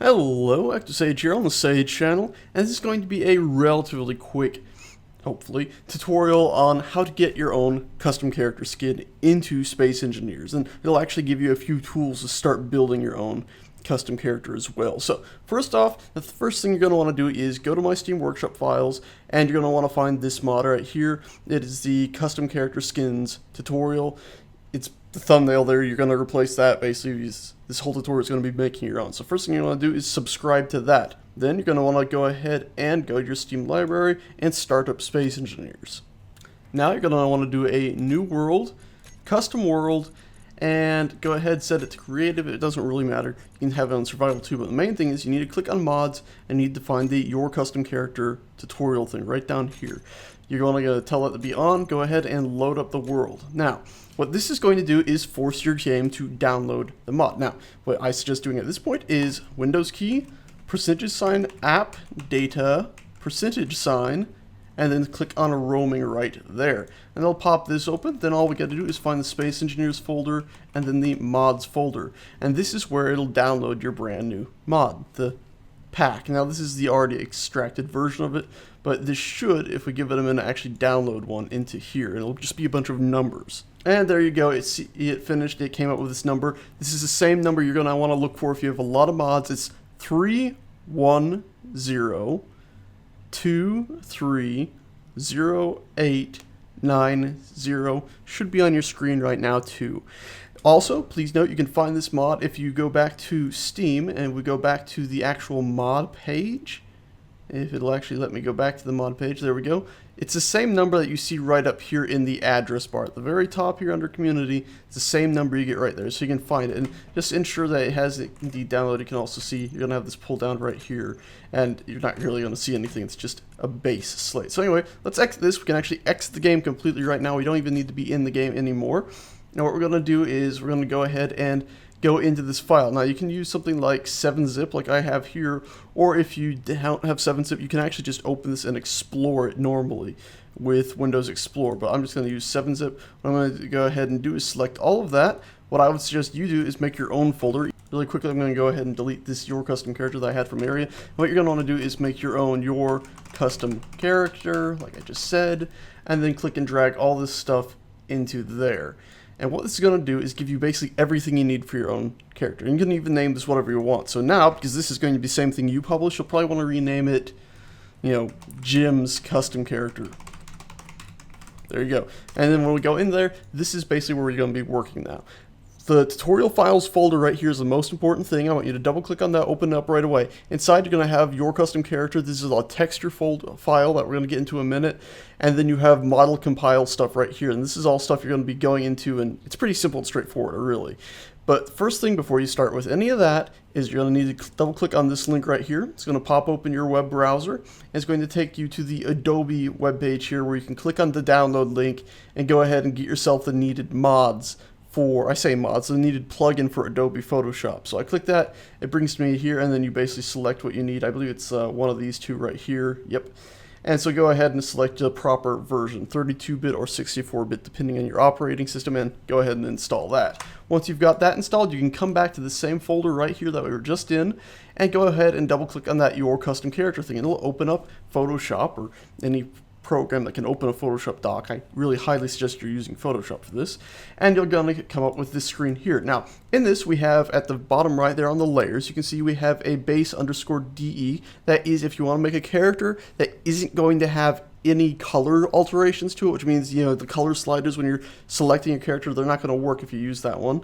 Hello, Active Sage here on the Sage channel, and this is going to be a relatively quick, hopefully, tutorial on how to get your own custom character skin into Space Engineers, and it'll actually give you a few tools to start building your own custom character as well. So first off, the first thing you're going to want to do is go to my Steam Workshop files, and you're going to want to find this mod right here. It is the custom character skins tutorial. It's the thumbnail there. You're going to replace that. Basically, this whole tutorial is going to be making your own. So first thing you want to do is subscribe to that. Then you're going to want to go ahead and go to your Steam library and start up Space Engineers. Now you're going to want to do a new world, custom world, and go ahead, set it to creative. It doesn't really matter. You can have it on survival too, but the main thing is you need to click on mods and you need to find the your custom character tutorial thing right down here. You're going to tell it to be on. Go ahead and load up the world. Now, what this is going to do is force your game to download the mod. Now, what I suggest doing at this point is Windows key, %, app, data, %, and then click on roaming right there. And they'll pop this open. Then all we got to do is find the Space Engineers folder and then the mods folder. And this is where it'll download your brand new mod, the pack. Now this is the already extracted version of it, but this should, if we give it a minute, actually download one into here. It'll just be a bunch of numbers. And there you go, it finished, it came up with this number. This is the same number you're going to want to look for if you have a lot of mods. It's 310230890. Should be on your screen right now too. Also, please note you can find this mod if you go back to Steam and we go back to the actual mod page. If it'll actually let me go back to the mod page, there we go. It's the same number that you see right up here in the address bar. At the very top here under community, it's the same number you get right there, so you can find it. And just ensure that it has it indeed downloaded. You can also see you're going to have this pulled down right here, and you're not really going to see anything. It's just a base slate. So anyway, let's exit this. We can actually exit the game completely right now. We don't even need to be in the game anymore. Now what we're going to do is we're going to go ahead and go into this file. Now you can use something like 7-zip like I have here, or if you don't have 7-zip, you can actually just open this and explore it normally with Windows Explorer, but I'm just going to use 7-zip. What I'm going to go ahead and do is select all of that. What I would suggest you do is make your own folder. Really quickly, I'm going to go ahead and delete this your custom character that I had from area. What you're going to want to do is make your own your custom character, like I just said, and then click and drag all this stuff into there. And what this is going to do is give you basically everything you need for your own character. And you can even name this whatever you want. So now, because this is going to be the same thing you publish, you'll probably want to rename it, you know, Jim's custom character. There you go. And then when we go in there, this is basically where you're going to be working now. The tutorial files folder right here is the most important thing. I want you to double click on that, open it up right away. Inside you're going to have your custom character. This is a texture file that we're going to get into in a minute. And then you have model compile stuff right here. And this is all stuff you're going to be going into, and it's pretty simple and straightforward, really. But first thing before you start with any of that is you're going to need to double click on this link right here. It's going to pop open your web browser. And it's going to take you to the Adobe webpage here where you can click on the download link and go ahead and get yourself the needed mods for, I say mods, the needed plugin for Adobe Photoshop. So I click that, it brings me here, and then you basically select what you need. I believe it's one of these two right here. Yep. And so go ahead and select the proper version, 32-bit or 64-bit, depending on your operating system, and go ahead and install that. Once you've got that installed, you can come back to the same folder right here that we were just in, and go ahead and double-click on that Your Custom Character thing, and it'll open up Photoshop or any program that can open a Photoshop doc. I really highly suggest you're using Photoshop for this, and you're going to come up with this screen here. Now in this we have at the bottom right there on the layers, you can see we have a base_DE. that is if you want to make a character that isn't going to have any color alterations to it, which means, you know, the color sliders when you're selecting a character, they're not going to work if you use that one,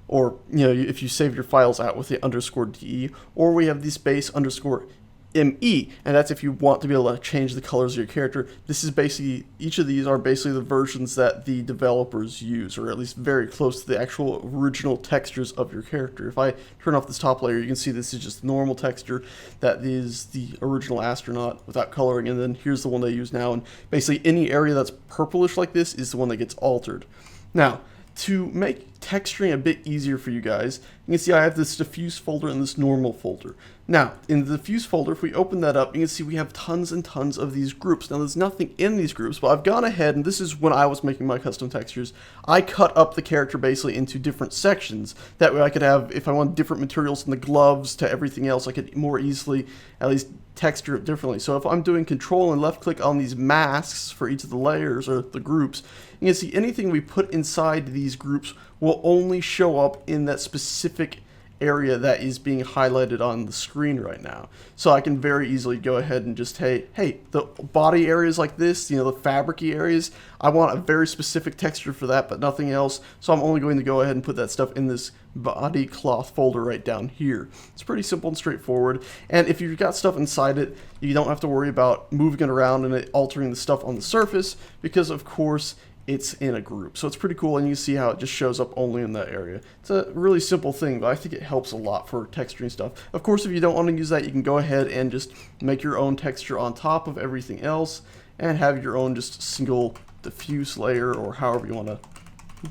or, you know, if you save your files out with the _DE. Or we have this base_ME, and that's if you want to be able to change the colors of your character. This is basically, each of these are basically the versions that the developers use, or at least very close to the actual original textures of your character. If I turn off this top layer, you can see this is just normal texture. That is the original astronaut without coloring, and then here's the one they use now, and basically any area that's purplish like this is the one that gets altered. Now, to make texturing a bit easier for you guys, you can see I have this diffuse folder and this normal folder. Now, in the diffuse folder, if we open that up, you can see we have tons and tons of these groups. Now, there's nothing in these groups, but I've gone ahead, and this is when I was making my custom textures, I cut up the character basically into different sections. That way I could have, if I want different materials from the gloves to everything else, I could more easily at least texture it differently. So if I'm doing control and left click on these masks for each of the layers or the groups, you can see anything we put inside these groups will only show up in that specific area that is being highlighted on the screen right now. So I can very easily go ahead and just, hey, the body areas like this, you know, the fabric-y areas, I want a very specific texture for that, but nothing else. So I'm only going to go ahead and put that stuff in this body cloth folder right down here. It's pretty simple and straightforward. And if you've got stuff inside it, you don't have to worry about moving it around and it altering the stuff on the surface, because of course it's in a group. So it's pretty cool, and you see how it just shows up only in that area. It's a really simple thing, but I think it helps a lot for texturing stuff. Of course, if you don't want to use that, you can go ahead and just make your own texture on top of everything else and have your own just single diffuse layer, or however you want to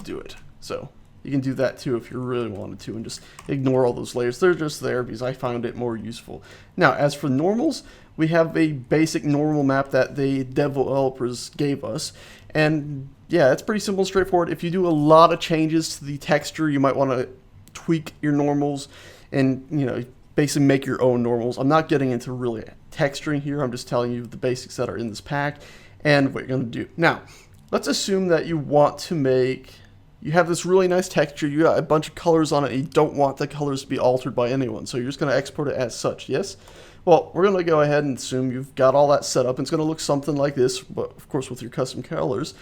do it. So you can do that too if you really wanted to, and just ignore all those layers. They're just there because I found it more useful. Now, as for normals, we have a basic normal map that the developers gave us, and yeah, it's pretty simple and straightforward. If you do a lot of changes to the texture, you might want to tweak your normals and, you know, basically make your own normals. I'm not getting into really texturing here. I'm just telling you the basics that are in this pack and what you're going to do. Now, let's assume that you want to make, you have this really nice texture, you got a bunch of colors on it, and you don't want the colors to be altered by anyone. So you're just going to export it as such, yes? Well, we're going to go ahead and assume you've got all that set up. It's going to look something like this, but of course with your custom colors.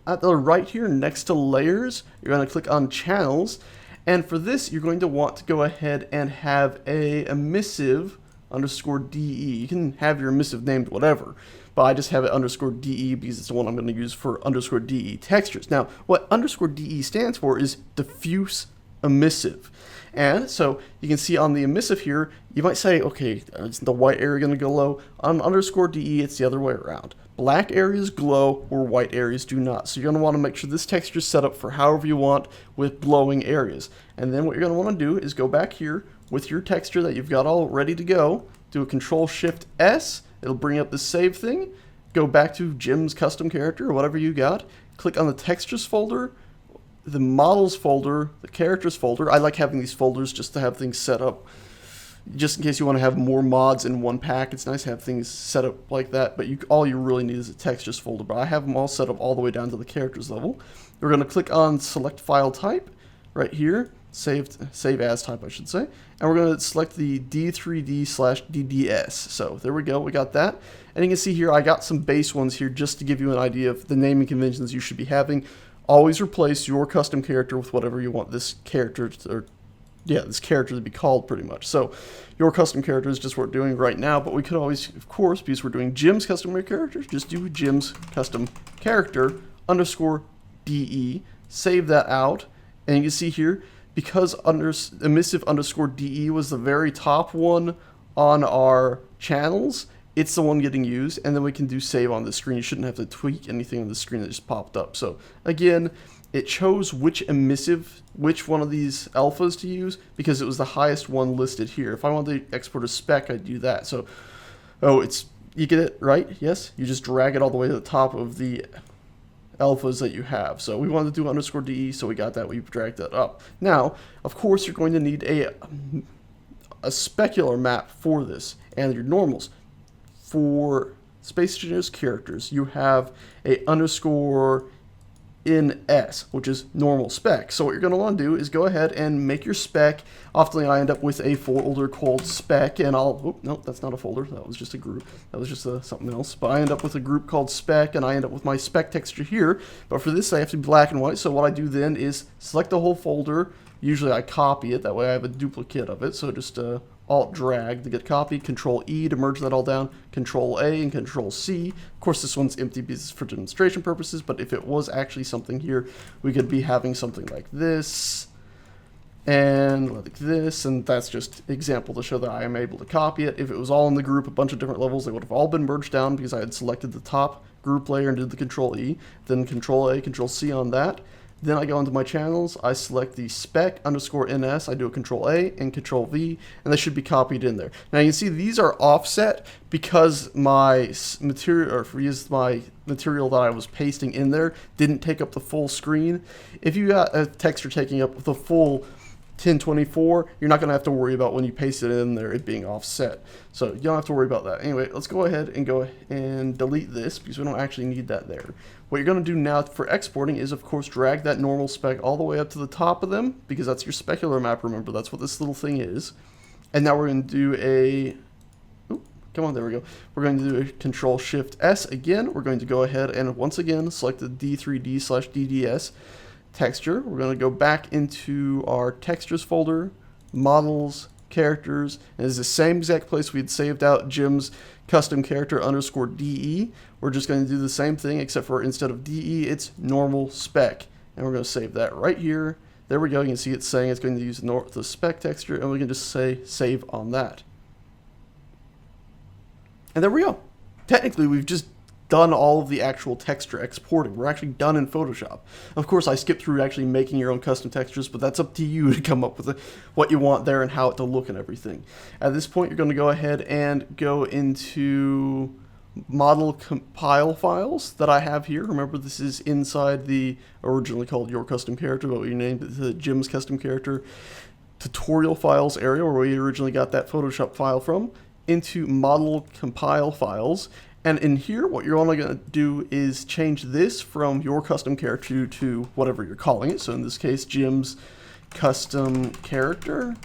At the right here next to layers, you're going to click on channels, and for this you're going to want to go ahead and have a emissive underscore DE. You can have your emissive named whatever, but I just have it underscore DE because it's the one I'm going to use for underscore DE textures. Now, what underscore DE stands for is diffuse emissive. And so you can see on the emissive here, you might say, okay, is the white area going to go low? On underscore DE, it's the other way around. Black areas glow where white areas do not. So you're going to want to make sure this texture is set up for however you want with glowing areas. And then what you're going to want to do is go back here with your texture that you've got all ready to go, do a Control-Shift-S, it'll bring up the save thing, go back to Jim's custom character or whatever you got, click on the textures folder, the models folder, the characters folder. I like having these folders just to have things set up just in case you want to have more mods in one pack. It's nice to have things set up like that, but all you really need is a textures folder. But I have them all set up all the way down to the characters level. We're going to click on select file type right here, save as type I should say, and we're going to select the D3D/DDS. So there we go, we got that. And you can see here I got some base ones here just to give you an idea of the naming conventions you should be having. Always replace your custom character with whatever you want this character to, this character to be called, pretty much. So your custom character is just what we're doing right now, but we could always, of course, because we're doing Jim's custom character, just do Jim's custom character underscore DE, save that out, and you can see here, because emissive underscore DE was the very top one on our channels, it's the one getting used, and then we can do save on the screen. You shouldn't have to tweak anything on the screen that just popped up. So again, it chose which one of these alphas to use because it was the highest one listed here. If I wanted to export a spec, I'd do that. So, you get it right? Yes? You just drag it all the way to the top of the alphas that you have. So we wanted to do underscore DE, so we got that. We dragged that up. Now, of course, you're going to need a specular map for this and your normals. For Space Engineers characters, you have a underscore in S, which is normal spec. So what you're going to want to do is go ahead and make your spec. Often I end up with a folder called spec, and no, that's not a folder. That was just a group. That was just something else. But I end up with a group called spec, and I end up with my spec texture here. But for this, I have to be black and white. So what I do then is select the whole folder. Usually I copy it. That way I have a duplicate of it. So just Alt drag to get copied, Control E to merge that all down, Control A and Control C. Of course, this one's empty because it's for demonstration purposes, but if it was actually something here, we could be having something like this and like this, and that's just example to show that I am able to copy it. If it was all in the group, a bunch of different levels, they would have all been merged down because I had selected the top group layer and did the Control E, then Control A, Control C on that. Then I go into my channels, I select the spec _ns, I do a control A and control V, and they should be copied in there. Now you can see these are offset because my material, or my material that I was pasting in there didn't take up the full screen. If you got a texture taking up the full 1024, you're not going to have to worry about when you paste it in there it being offset. So you don't have to worry about that. Anyway, let's go ahead and delete this because we don't actually need that there. What you're going to do now for exporting is, of course, drag that normal spec all the way up to the top of them because that's your specular map. Remember, that's what this little thing is. And now we're going to do a... Come on, there we go. We're going to do a Control-Shift-S again. We're going to go ahead and once again select the D3D/DDS texture. We're going to go back into our textures folder, models, characters, and it's the same exact place we'd saved out Jim's custom character _DE. We're just going to do the same thing, except for instead of DE, it's normal spec. And we're going to save that right here. There we go. You can see it's saying it's going to use the spec texture, and we can just say save on that. And there we go. Technically, we've just done all of the actual texture exporting. We're actually done in Photoshop. Of course, I skipped through actually making your own custom textures, but that's up to you to come up with what you want there and how it to look and everything. At this point, you're going to go ahead and go into model compile files that I have here. Remember, this is inside the originally called Your Custom Character, but we named it the Jim's Custom Character tutorial files area, where we originally got that Photoshop file from, into model compile files. And in here, what you're only going to do is change this from Your Custom Character to whatever you're calling it. So in this case, Jim's Custom Character.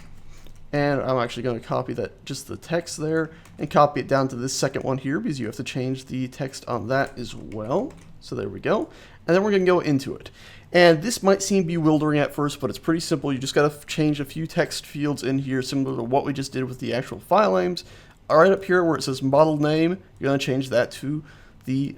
And I'm actually going to copy that, just the text there, and copy it down to this second one here because you have to change the text on that as well. So there we go. And then we're going to go into it. And this might seem bewildering at first, but it's pretty simple. You just got to change a few text fields in here, similar to what we just did with the actual file names. Right up here where it says model name, you're going to change that to the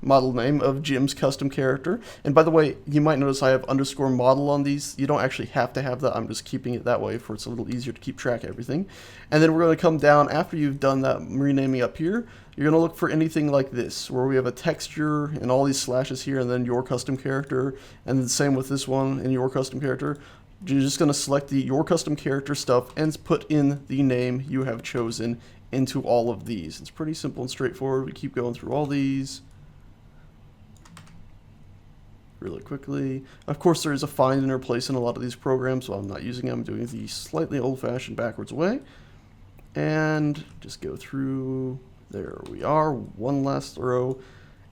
model name of Jim's Custom Character. And by the way, you might notice I have _model on these. You don't actually have to have that. I'm just keeping it that way for it's a little easier to keep track of everything. And then we're going to come down after you've done that renaming up here. You're going to look for anything like this, where we have a texture and all these slashes here, and then Your Custom Character, and the same with this one and Your Custom Character. You're just going to select the Your Custom Character stuff and put in the name you have chosen into all of these. It's pretty simple and straightforward. We keep going through all these really quickly. Of course, there is a find and replace in a lot of these programs, so I'm not using them. I'm doing the slightly old-fashioned backwards way. And just go through. There we are. One last row.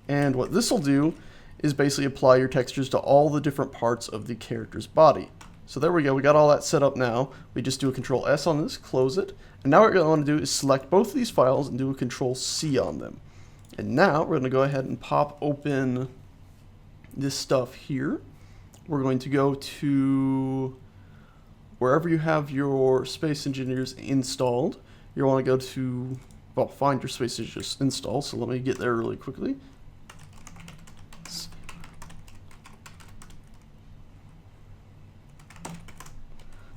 And what this will do is basically apply your textures to all the different parts of the character's body. So there we go. We got all that set up now. We just do a Control S on this, close it. And now what we're going to want to do is select both of these files and do a Control C on them. And now we're going to go ahead and pop open this stuff here. We're going to go to wherever you have your Space Engineers installed. You want to go to, well, find your Space Engineers installed. So let me get there really quickly.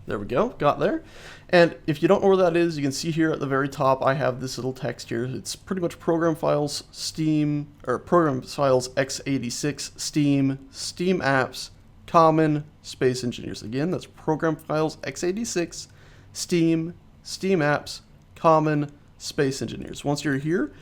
There we go, got there. And if you don't know where that is, you can see here at the very top, I have this little text here. It's pretty much program files, Steam, or program files x86, Steam, Steam apps, common, Space Engineers. Again, that's program files x86, Steam, Steam apps, common, Space Engineers. Once you're here,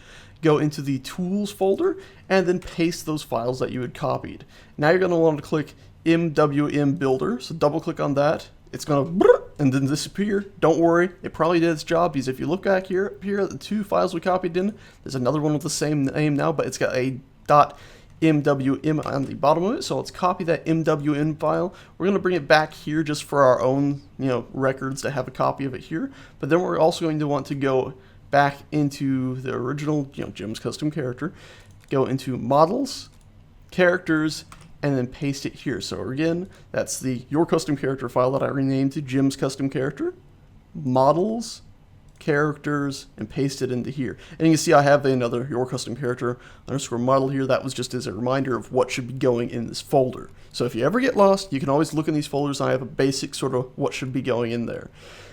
go into the tools folder and then paste those files that you had copied. Now you're going to want to click MWM Builder, so double click on that. It's going to and then disappear. Don't worry, it probably did its job, because if you look back here at the two files we copied in, there's another one with the same name now, but it's got a .mwm on the bottom of it. So let's copy that MWM file. We're going to bring it back here just for our own, records to have a copy of it here. But then we're also going to want to go back into the original, Jim's Custom Character, go into Models, Characters, and then paste it here. So again, that's the Your Custom Character file that I renamed to Jim's Custom Character, Models, Characters, and paste it into here. And you can see I have another Your Custom Character _model here. That was just as a reminder of what should be going in this folder. So if you ever get lost, you can always look in these folders, and I have a basic sort of what should be going in there.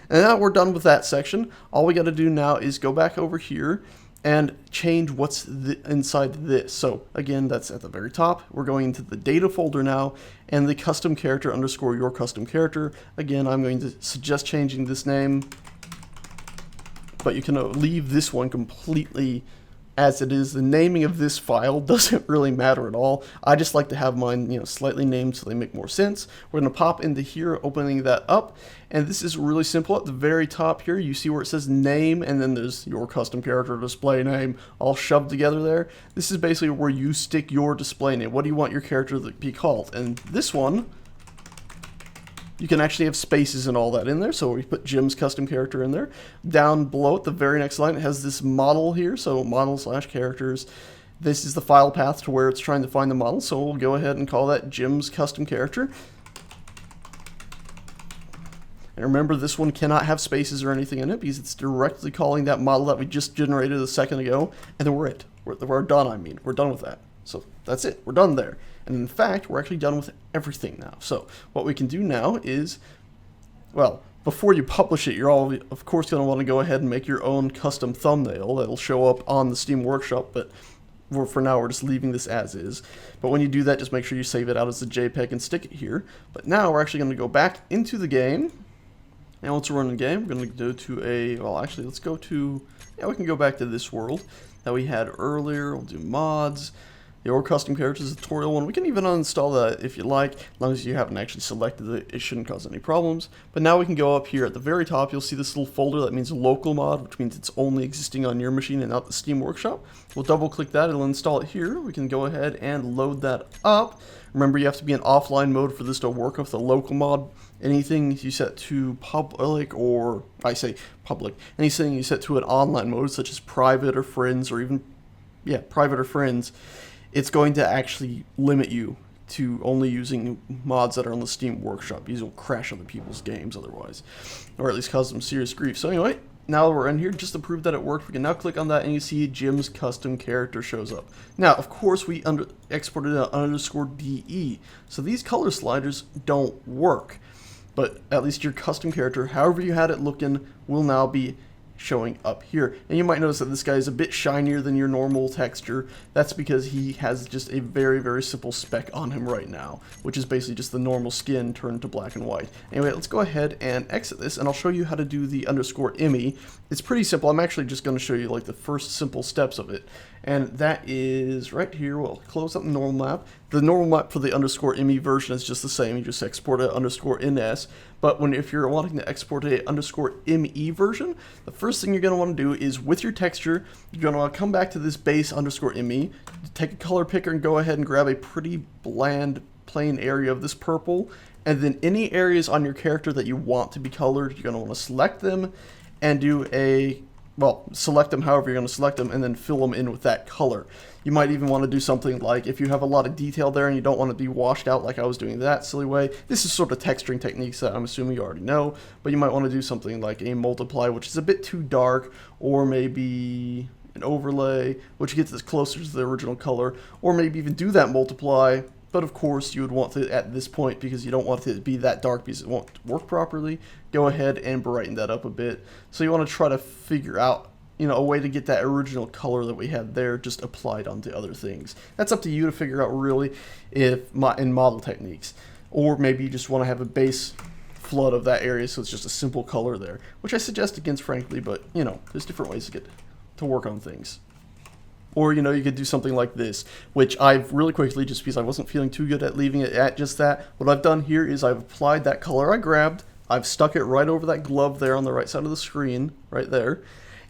And now we're done with that section. All we got to do now is go back over here and change what's inside this. So again, that's at the very top. We're going into the data folder now, and the custom character underscore your custom character. Again, I'm going to suggest changing this name, but you can leave this one completely as it is. The naming of this file doesn't really matter at all. I just like to have mine, slightly named so they make more sense. We're going to pop into here, opening that up, and this is really simple. At the very top here, you see where it says name, and then there's your custom character display name all shoved together there. This is basically where you stick your display name. What do you want your character to be called? And this one, you can actually have spaces and all that in there, so we put Jim's custom character in there. Down below at the very next line, it has this model here, so model/characters. This is the file path to where it's trying to find the model, so we'll go ahead and call that Jim's custom character. And remember, this one cannot have spaces or anything in it because it's directly calling that model that we just generated a second ago, and then we're done. We're done with that. So that's it. We're done there. And in fact, we're actually done with everything now. So what we can do now is, well, before you publish it, you're all, of course, going to want to go ahead and make your own custom thumbnail that'll show up on the Steam Workshop, but for now, we're just leaving this as is. But when you do that, just make sure you save it out as a JPEG and stick it here. But now we're actually going to go back into the game. And once we're in the game, we're going to go to let's go to, we can go back to this world that we had earlier. We'll do mods. Your custom characters tutorial one. We can even uninstall that if you like, as long as you haven't actually selected it. It shouldn't cause any problems. But now we can go up here at the very top. You'll see this little folder that means local mod, which means it's only existing on your machine and not the Steam Workshop. We'll double click that. It'll install it here. We can go ahead and load that up. Remember, you have to be in offline mode for this to work with the local mod. Anything you set to public, or I say public, anything you set to an online mode, such as private or friends, or even, private or friends, it's going to actually limit you to only using mods that are on the Steam Workshop. These will crash other people's games otherwise, or at least cause them serious grief. So anyway, now that we're in here, just to prove that it worked, we can now click on that and you see Jim's custom character shows up. Now, of course, we exported an _DE, so these color sliders don't work. But at least your custom character, however you had it looking, will now be showing up here. And you might notice that this guy is a bit shinier than your normal texture. That's because he has just a very, very simple spec on him right now, which is basically just the normal skin turned to black and white. Anyway, let's go ahead and exit this, and I'll show you how to do the _IMI. It's pretty simple. I'm actually just going to show you like the first simple steps of it. And that is right here. We'll close up the normal map. The normal map for the _IMI version is just the same. You just export a _NS. But if you're wanting to export a _IME version, the first thing you're going to want to do is with your texture, you're going to want to come back to this base _IME, take a color picker and go ahead and grab a pretty bland plain area of this purple. And then any areas on your character that you want to be colored, you're going to want to select them and do select them however you're going to select them, and then fill them in with that color. You might even want to do something like, if you have a lot of detail there and you don't want to be washed out like I was doing that silly way, this is sort of texturing techniques that I'm assuming you already know, but you might want to do something like a multiply, which is a bit too dark, or maybe an overlay, which gets us closer to the original color, or maybe even do that multiply. But of course, you would want to, at this point, because you don't want it to be that dark because it won't work properly, go ahead and brighten that up a bit. So you want to try to figure out, a way to get that original color that we had there just applied onto other things. That's up to you to figure out really in model techniques. Or maybe you just want to have a base flood of that area so it's just a simple color there, which I suggest against, frankly, but, there's different ways to work on things. Or, you could do something like this, which I've really quickly, just because I wasn't feeling too good at leaving it at just that, what I've done here is I've applied that color I grabbed, I've stuck it right over that glove there on the right side of the screen, right there,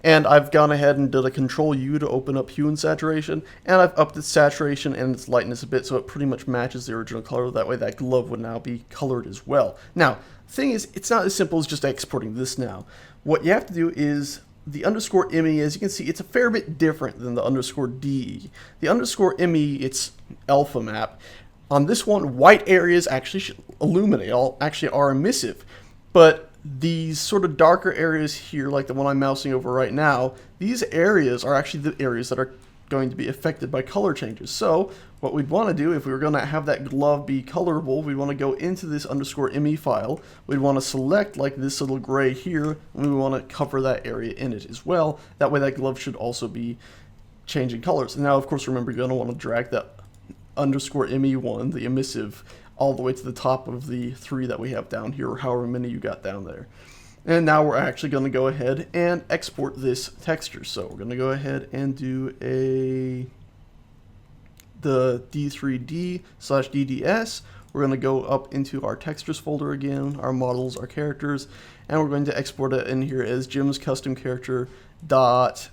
and I've gone ahead and did a Control U to open up hue and saturation, and I've upped its saturation and its lightness a bit so it pretty much matches the original color. That way that glove would now be colored as well. Now, the thing is, it's not as simple as just exporting this now. What you have to do is, the _IME, as you can see, it's a fair bit different than the _DE. The _IME, it's alpha map. On this one, white areas actually should illuminate, actually are emissive. But these sort of darker areas here, like the one I'm mousing over right now, these areas are actually the areas that are going to be affected by color changes. So what we'd want to do, if we were going to have that glove be colorable, we'd want to go into this _me file. We'd want to select like this little gray here, and we want to cover that area in it as well. That way that glove should also be changing colors. And now, of course, remember, you're going to want to drag that _me1, the emissive, all the way to the top of the 3 that we have down here, or however many you got down there. And now we're actually going to go ahead and export this texture. So we're going to go ahead and do the D3D/DDS. We're going to go up into our textures folder again, our models, our characters, and we're going to export it in here as Jim's custom character dot,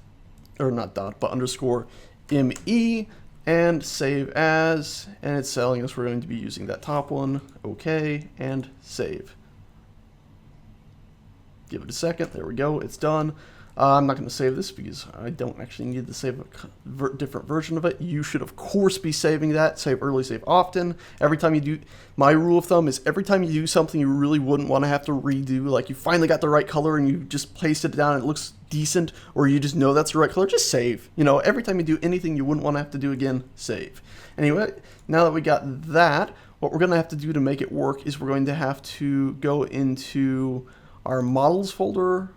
or not dot, but _me, and save as, and it's telling us we're going to be using that top one. Okay, and save. Give it a second. There we go. It's done. I'm not going to save this because I don't actually need to save a different version of it. You should, of course, be saving that. Save early, save often. Every time you do, my rule of thumb is every time you do something you really wouldn't want to have to redo, like you finally got the right color and you just placed it down and it looks decent, or you just know that's the right color, just save. You know, every time you do anything you wouldn't want to have to do again, save. Anyway, now that we got that, what we're going to have to do to make it work is we're going to have to go into our models folder,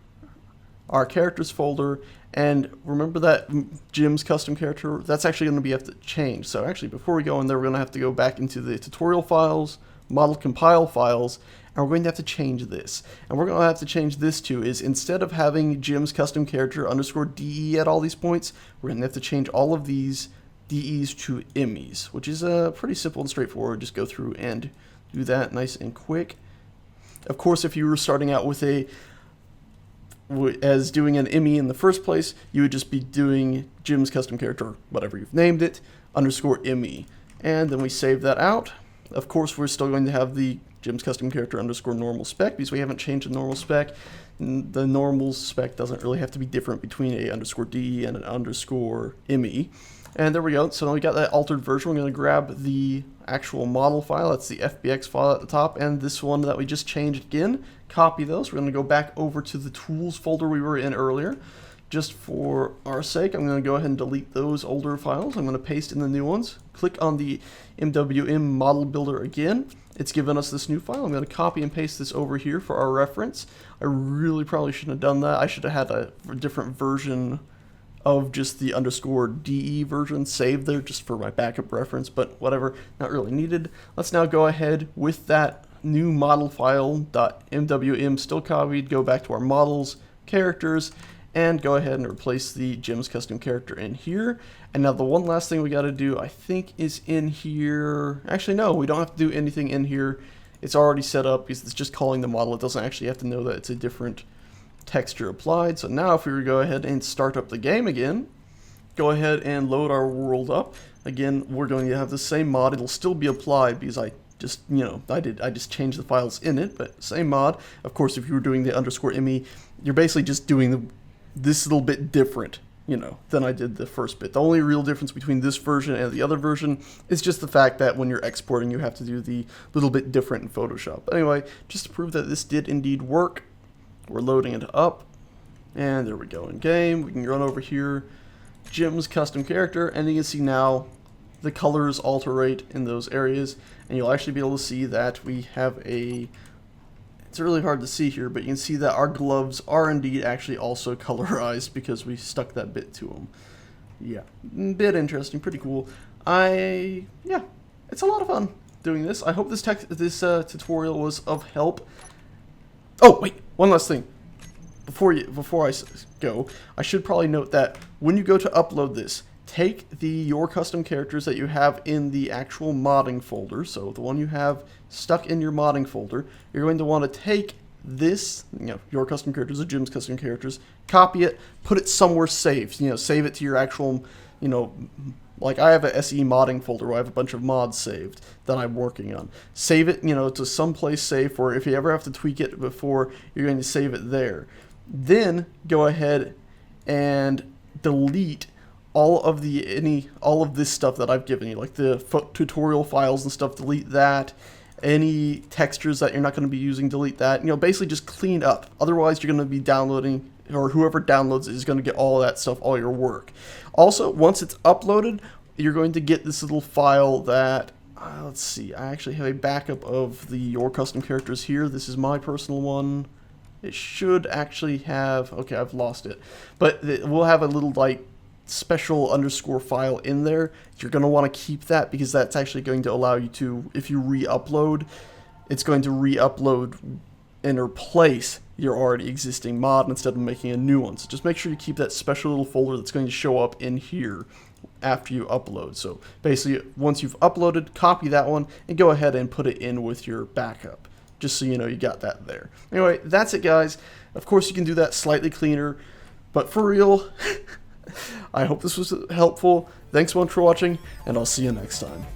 our characters folder, and remember that Jim's custom character, that's actually going to be have to change. So actually, before we go in there, we're going to have to go back into the tutorial files, model compile files, and we're going to have to change this. And we're going to have to change this to is, instead of having Jim's custom character _DE at all these points, we're going to have to change all of these DEs to IMEs, which is pretty simple and straightforward. Just go through and do that nice and quick. Of course, if you were starting out with as doing an IME in the first place, you would just be doing Jim's custom character, whatever you've named it, _IME. And then we save that out. Of course, we're still going to have the Jim's custom character _normal spec because we haven't changed the normal spec. The normal spec doesn't really have to be different between a _DE and an _IME. And there we go. So now we got that altered version. We're going to grab the actual model file. That's the FBX file at the top, and this one that we just changed again. Copy those. We're going to go back over to the tools folder we were in earlier. Just for our sake, I'm going to go ahead and delete those older files. I'm going to paste in the new ones. Click on the MWM model builder again. It's given us this new file. I'm going to copy and paste this over here for our reference. I really probably shouldn't have done that. I should have had a different version of just the _DE version saved there just for my backup reference, but whatever, not really needed. Let's now go ahead with that new model file .mwm still copied, go back to our models, characters, and go ahead and replace the Jim's custom character in here. And now the one last thing we got to do, I think, is in here. Actually, no, we don't have to do anything in here. It's already set up because it's just calling the model. It doesn't actually have to know that it's a different texture applied. So now if we were to go ahead and start up the game again, go ahead and load our world up. Again, we're going to have the same mod. It'll still be applied because I just, I just changed the files in it, but same mod. Of course, if you were doing the _me, you're basically just doing this little bit different, than I did the first bit. The only real difference between this version and the other version is just the fact that when you're exporting, you have to do the little bit different in Photoshop. But anyway, just to prove that this did indeed work, we're loading it up, and there we go in game. We can run over here, Jim's custom character, and you can see now the colors alterate in those areas, and you'll actually be able to see that we have it's really hard to see here, but you can see that our gloves are indeed actually also colorized because we stuck that bit to them. Yeah, bit interesting, pretty cool. Yeah, it's a lot of fun doing this. I hope this tutorial was of help. Oh, wait, one last thing. Before I go, I should probably note that when you go to upload this, take your custom characters that you have in the actual modding folder, so the one you have stuck in your modding folder, you're going to want to take this, your custom characters or Jim's custom characters, copy it, put it somewhere safe, save it to your actual, like I have a SE modding folder where I have a bunch of mods saved that I'm working on. Save it, to someplace safe where if you ever have to tweak it before, you're going to save it there. Then go ahead and delete all of this stuff that I've given you, like the tutorial files and stuff, delete that. Any textures that you're not going to be using, delete that. Basically just clean up. Otherwise, you're going to be downloading or whoever downloads it is going to get all of that stuff, all your work. Also, once it's uploaded, you're going to get this little file that, let's see, I actually have a backup of your custom characters here. This is my personal one. It should actually have, okay, I've lost it, but we'll have a little like special underscore file in there. You're going to want to keep that because that's actually going to allow you to, if you re-upload, it's going to re-upload and replace your already existing mod instead of making a new one. So just make sure you keep that special little folder that's going to show up in here after you upload. So basically, once you've uploaded, copy that one and go ahead and put it in with your backup, just so you know you got that there. Anyway, that's it, guys. Of course, you can do that slightly cleaner, but for real, I hope this was helpful. Thanks so much for watching, and I'll see you next time.